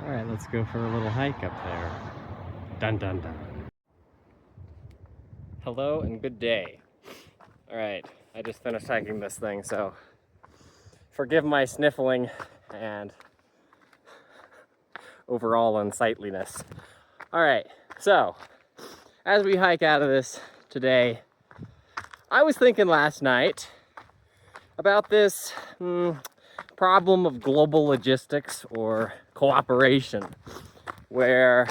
All right, let's go for a little hike up there. Dun dun dun. Hello and good day. All right, I just finished hiking this thing, so forgive my sniffling and overall unsightliness. All right, so as we hike out of this today, I was thinking last night about this problem of global logistics or cooperation, where,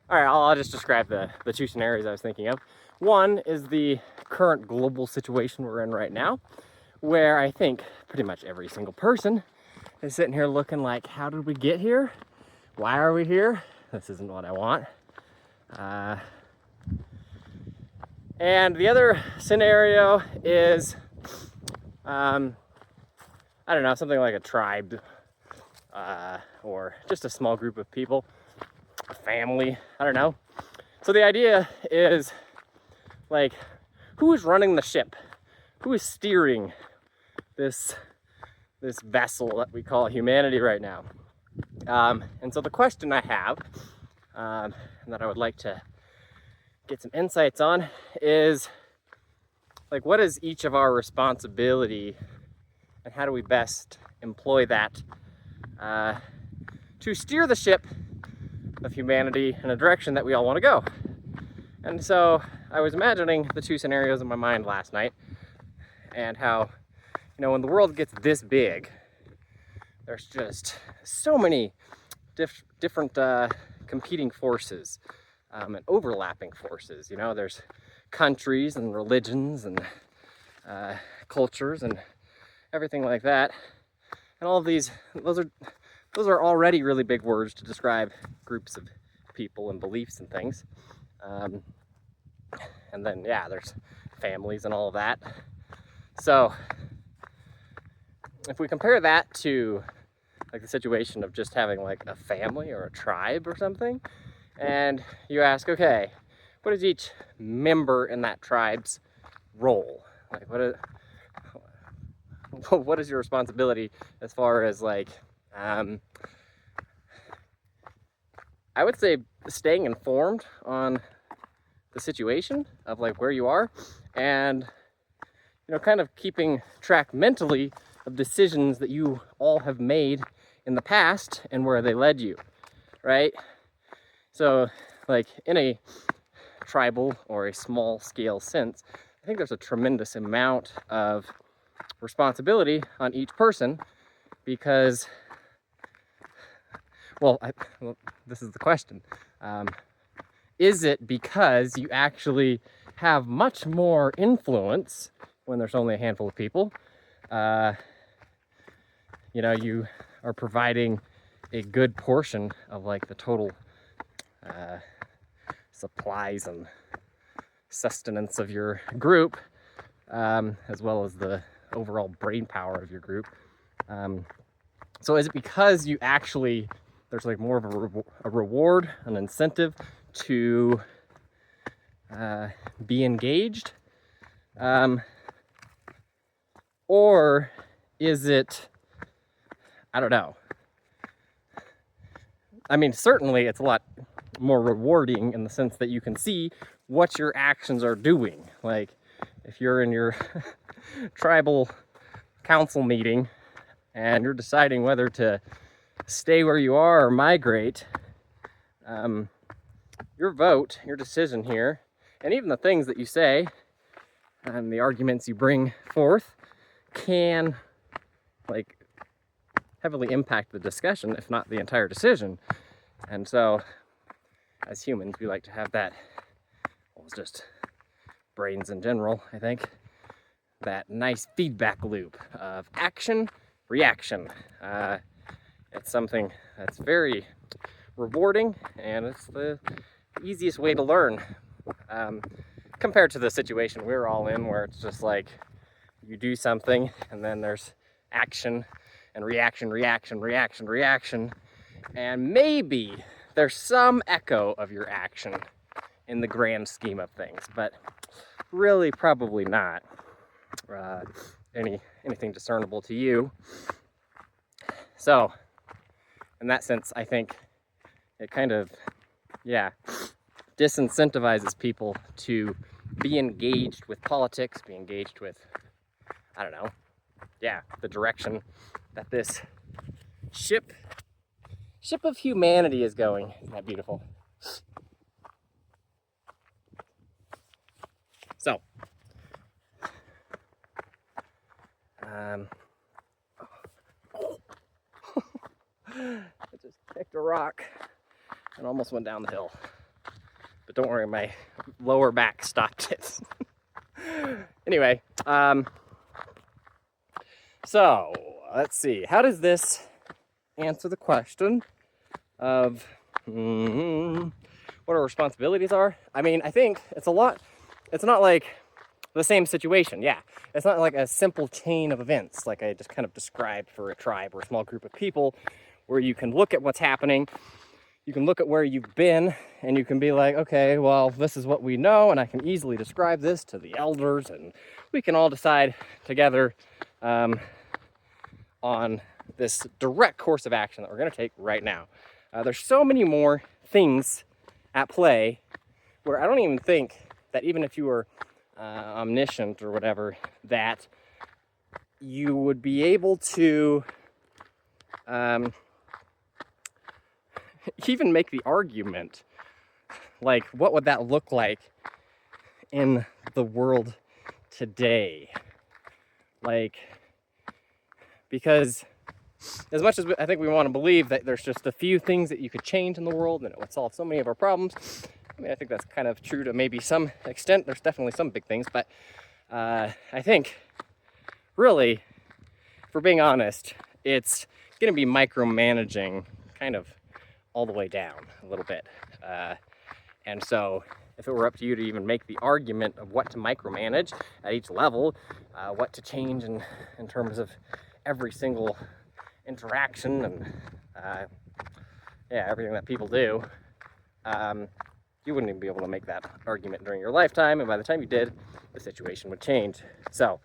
all right, I'll just describe the two scenarios I was thinking of. One is the current global situation we're in right now, where I think pretty much every single person is sitting here looking like, how did we get here? Why are we here? This isn't what I want. And the other scenario is, I don't know, something like a tribe, or just a small group of people, a family, I don't know. So the idea is, like, who is running the ship? Who is steering this vessel that we call humanity right now? And so the question I have, and that I would like to get some insights on, is, like, what is each of our responsibility, and how do we best employ that to steer the ship of humanity in a direction that we all want to go? And so I was imagining the two scenarios in my mind last night, and how, you know, when the world gets this big, there's just so many different competing forces and overlapping forces. You know, there's countries and religions and cultures and everything like that. And all of these, those are already really big words to describe groups of people and beliefs and things. And then, yeah, there's families and all of that. So if we compare that to, like, the situation of just having, like, a family or a tribe or something, and you ask, okay, what is each member in that tribe's role? Like, what is your responsibility as far as, like, I would say staying informed on the situation of, like, where you are, and, you know, kind of keeping track mentally of decisions that you all have made in the past and where they led you, right? So, like, in a tribal or a small scale sense, I think there's a tremendous amount of responsibility on each person, because, well, this is the question. Is it because you actually have much more influence when there's only a handful of people? You know, you are providing a good portion of, like, the total supplies and sustenance of your group, as well as the overall brain power of your group. So is it because you actually, there's, like, more of a reward, an incentive to be engaged? Or is it, I don't know. I mean, certainly it's a lot more rewarding in the sense that you can see what your actions are doing. Like, if you're in your tribal council meeting and you're deciding whether to stay where you are or migrate, your vote, your decision here, and even the things that you say and the arguments you bring forth can, like, heavily impact the discussion, if not the entire decision. And so, as humans, we like to have that, well, it's just brains in general, I think, that nice feedback loop of action, reaction. It's something that's very rewarding, and it's the easiest way to learn, compared to the situation we're all in, where it's just like you do something and then there's action and reaction, and maybe there's some echo of your action in the grand scheme of things, but really probably not anything discernible to you. So in that sense, I think it kind of, disincentivizes people to be engaged with politics, be engaged with, I don't know, the direction that this ship of humanity is going. Isn't that beautiful? So, I just kicked a rock and almost went down the hill. But don't worry, my lower back stopped it. Anyway, so let's see. How does this answer the question of what our responsibilities are? I mean, I think it's not like the same situation. Yeah, it's not like a simple chain of events like I just kind of described for a tribe or a small group of people, where you can look at what's happening, you can look at where you've been, and you can be like, okay, well, this is what we know, and I can easily describe this to the elders, and we can all decide together on this direct course of action that we're going to take right now. There's so many more things at play where I don't even think that even if you were omniscient or whatever, that you would be able to even make the argument, like, what would that look like in the world today? Like, because as much as I think we want to believe that there's just a few things that you could change in the world and it would solve so many of our problems, I mean, I think that's kind of true to maybe some extent. There's definitely some big things, but I think, really, if we're being honest, it's going to be micromanaging kind of all the way down a little bit. And so if it were up to you to even make the argument of what to micromanage at each level, what to change in terms of every single interaction and everything that people do, you wouldn't even be able to make that argument during your lifetime, and by the time you did, the situation would change. So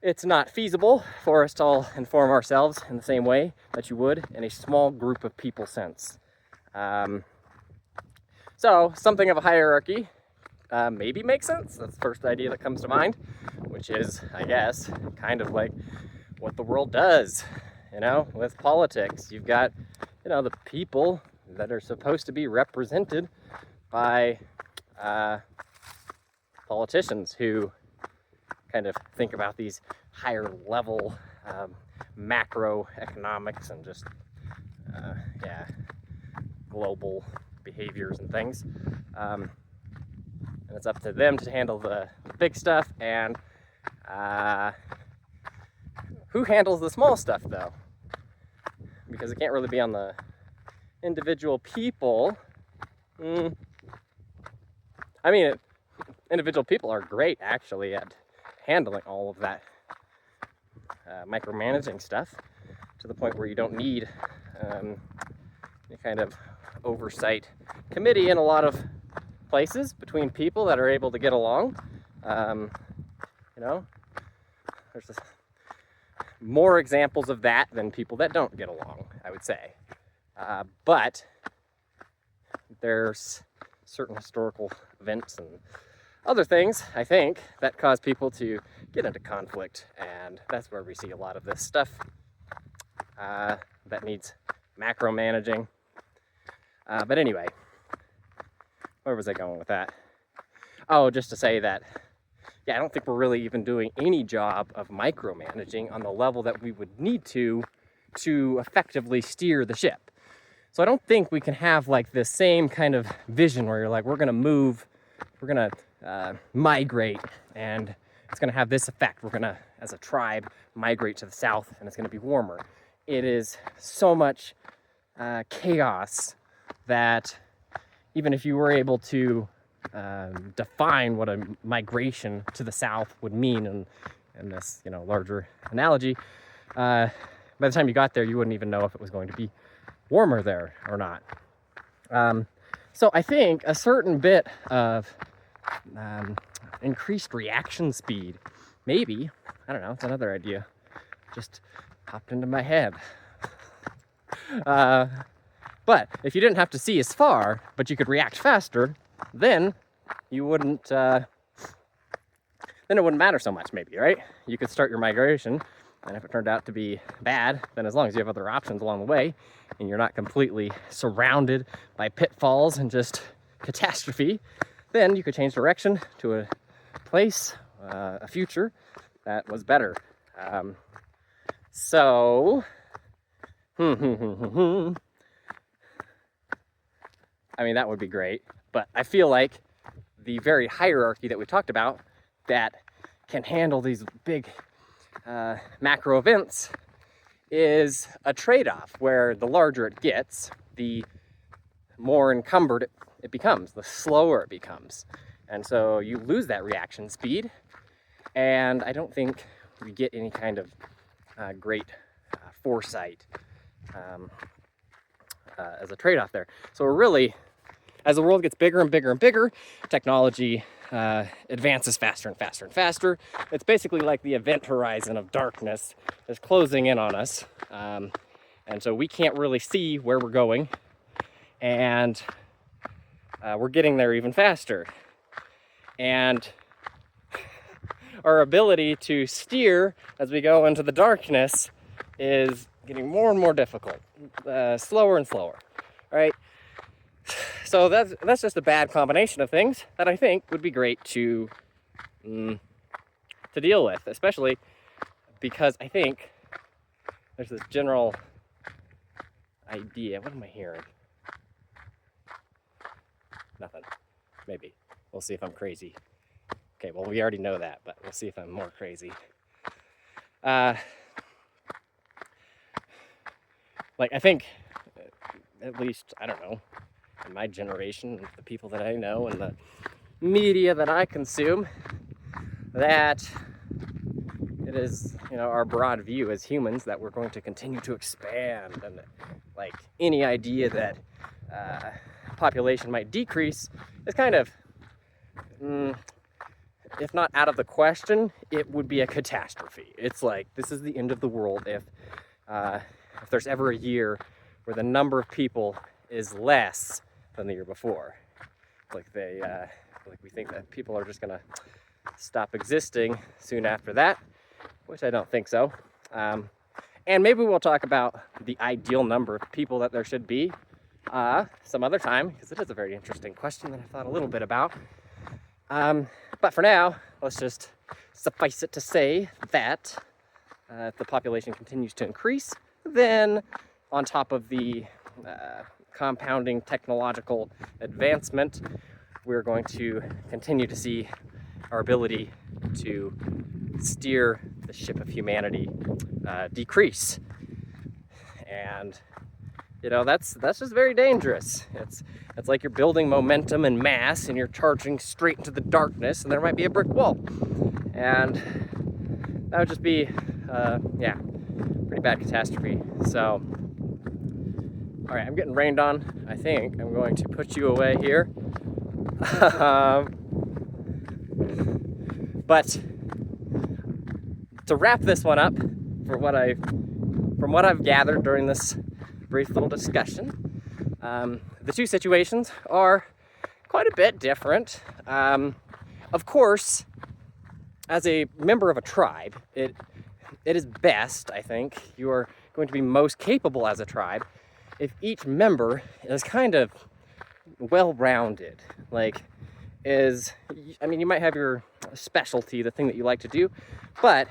it's not feasible for us to all inform ourselves in the same way that you would in a small group of people sense. So something of a hierarchy maybe makes sense. That's the first idea that comes to mind, which is, I guess, kind of like what the world does, with politics. You've got, the people that are supposed to be represented by politicians who kind of think about these higher level macroeconomics and just global behaviors and things, and it's up to them to handle the big stuff. And who handles the small stuff, though? Because it can't really be on the individual people. I mean, individual people are great, actually, at handling all of that micromanaging stuff, to the point where you don't need any kind of oversight committee in a lot of places between people that are able to get along. There's just more examples of that than people that don't get along, I would say. But there's certain historical events and other things, I think, that cause people to get into conflict, and that's where we see a lot of this stuff that needs macro managing. But anyway, where was I going with that? Oh, just to say that, I don't think we're really even doing any job of micromanaging on the level that we would need to effectively steer the ship. So I don't think we can have like this same kind of vision where you're like, we're gonna move, we're gonna migrate, and it's gonna have this effect. We're gonna, as a tribe, migrate to the south, and it's gonna be warmer. It is so much chaos that even if you were able to define what a migration to the south would mean in this larger analogy, by the time you got there, you wouldn't even know if it was going to be warmer there or not. So I think a certain bit of increased reaction speed, maybe, I don't know, it's another idea, just popped into my head. But if you didn't have to see as far, but you could react faster, then you wouldn't, then it wouldn't matter so much maybe, right? You could start your migration, and if it turned out to be bad, then as long as you have other options along the way, and you're not completely surrounded by pitfalls and just catastrophe, then you could change direction to a place, a future that was better. So, I mean, that would be great, but I feel like the very hierarchy that we talked about that can handle these big macro events is a trade-off where the larger it gets, the more encumbered it becomes, the slower it becomes. And so you lose that reaction speed, and I don't think we get any kind of great foresight as a trade-off there. So we're really, as the world gets bigger and bigger and bigger, technology advances faster and faster and faster. It's basically like the event horizon of darkness is closing in on us. And so we can't really see where we're going. And we're getting there even faster. And our ability to steer as we go into the darkness is getting more and more difficult, slower and slower, right? So that's just a bad combination of things that I think would be great to deal with, especially because I think there's this general idea. What am I hearing? Nothing. Maybe. We'll see if I'm crazy. Okay, well, we already know that, but we'll see if I'm more crazy. Like, I think, at least, I don't know, in my generation, the people that I know and the media that I consume, that it is, our broad view as humans that we're going to continue to expand, and like any idea that population might decrease is kind of, if not out of the question, it would be a catastrophe. It's like, this is the end of the world if there's ever a year where the number of people is less than the year before. Like we think that people are just gonna stop existing soon after that, which I don't think so. And maybe we'll talk about the ideal number of people that there should be some other time, because it is a very interesting question that I thought a little bit about. But for now, let's just suffice it to say that if the population continues to increase, then on top of the compounding technological advancement, we're going to continue to see our ability to steer the ship of humanity decrease. And that's just very dangerous. It's like you're building momentum and mass, and you're charging straight into the darkness, and there might be a brick wall, and that would just be pretty bad catastrophe. So, all right, I'm getting rained on. I think I'm going to put you away here. But to wrap this one up, from what I've gathered during this brief little discussion, the two situations are quite a bit different. Of course, as a member of a tribe, it is best, I think, you are going to be most capable as a tribe if each member is kind of well-rounded. You might have your specialty, the thing that you like to do, but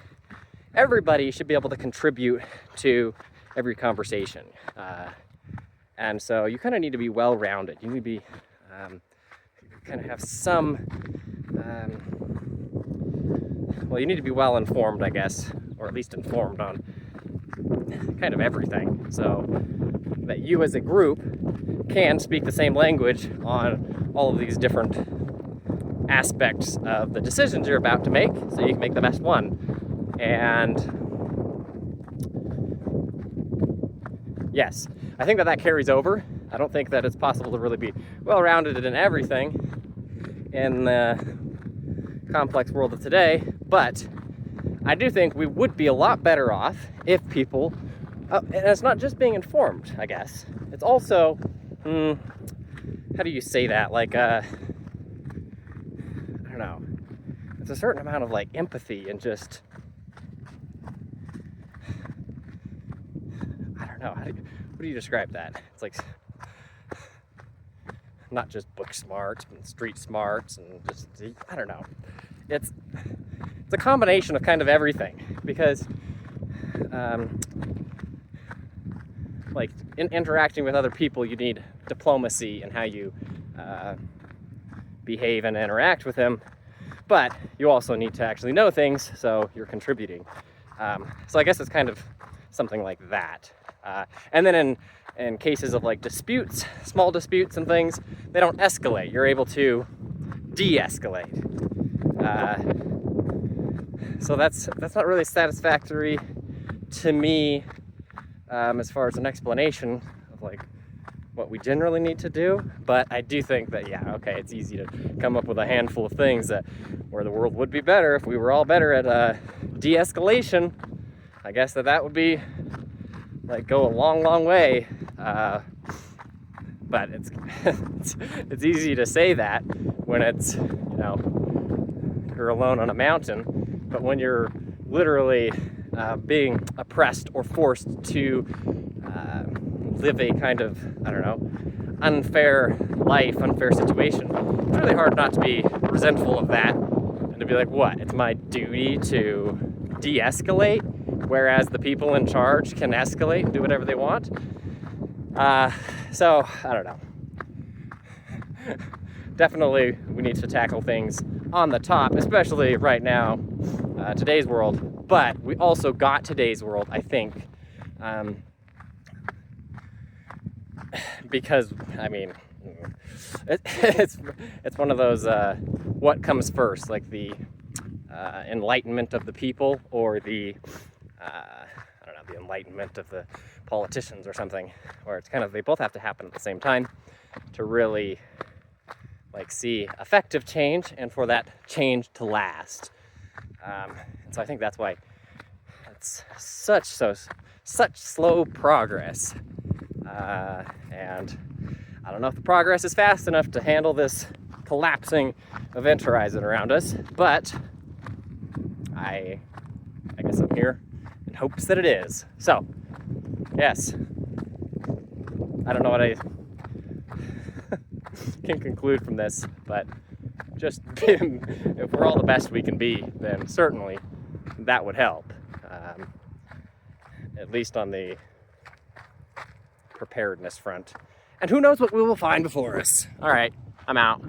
everybody should be able to contribute to every conversation. And so you kind of need to be well-rounded. You need to be, kind of have some, you need to be well-informed, I guess, or at least informed on kind of everything, so that you as a group can speak the same language on all of these different aspects of the decisions you're about to make, so you can make the best one. And yes, I think that carries over. I don't think that it's possible to really be well-rounded in everything in the complex world of today, but I do think we would be a lot better off if people and it's not just being informed, I guess. It's also, how do you say that? Like, I don't know. It's a certain amount of like empathy and just, I don't know. What do you describe that? It's like not just book smarts and street smarts and just, I don't know. It's a combination of kind of everything, because like in interacting with other people, you need diplomacy and how you behave and interact with them, but you also need to actually know things, so you're contributing. So I guess it's kind of something like that. And then in cases of like disputes, small disputes and things, they don't escalate. You're able to de-escalate. So that's not really satisfactory to me, as far as an explanation of like what we generally need to do. But I do think that, yeah, okay, it's easy to come up with a handful of things that where the world would be better if we were all better at de-escalation. I guess that would be like go a long way. But it's it's easy to say that when it's, you know, you're alone on a mountain. But when you're literally being oppressed or forced to live a kind of, I don't know, unfair life, unfair situation, it's really hard not to be resentful of that and to be like, what? It's my duty to de-escalate, whereas the people in charge can escalate and do whatever they want. So, I don't know. Definitely, we need to tackle things on the top, especially right now, today's world. But we also got today's world, I think, because, I mean, it's one of those, what comes first, like the enlightenment of the people, or the, I don't know, the enlightenment of the politicians or something, where it's kind of, they both have to happen at the same time to really like see effective change and for that change to last. And so I think that's why it's such slow progress. And I don't know if the progress is fast enough to handle this collapsing event horizon around us, but I guess I'm here in hopes that it is. So, yes, I don't know what I can conclude from this, but just if we're all the best we can be, then certainly that would help, at least on the preparedness front. And who knows what we will find before us. All right, I'm out.